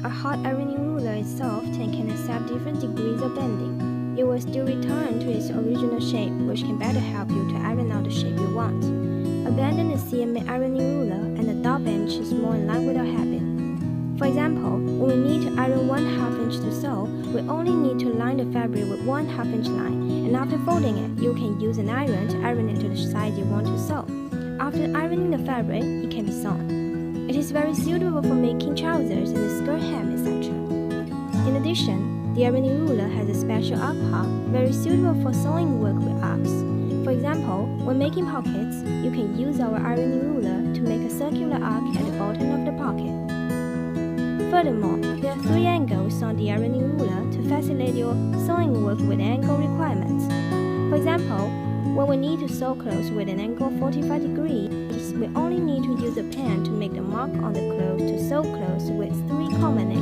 A hot ironing ruler is soft and can accept different degrees of bending. It will still return to its original shape, which can better help you to iron out the shape you want. Abandon the CMA ironing ruler and the dot bench is more in line with our habit. For example, when we need to iron 1/2 inch to sew, we only need to line the fabric with 1/2 inch line, and after folding it, you can use an iron to iron it to the size you want to sew. After ironing the fabric, it can be sewn. It is very suitable for making trousers and the skirt hem, etc. In addition, the ironing ruler has a special arc part, very suitable for sewing work with arcs. For example, when making pockets, you can use our ironing ruler to make a circular arc at the bottom of the pocket. Furthermore, there are 3 angles on the ironing ruler to facilitate your sewing work with angle requirements. For example, when we need to sew clothes with an angle of 45 degrees, we only need to use a pen to make the mark on the clothes to sew clothes with 3 common angles.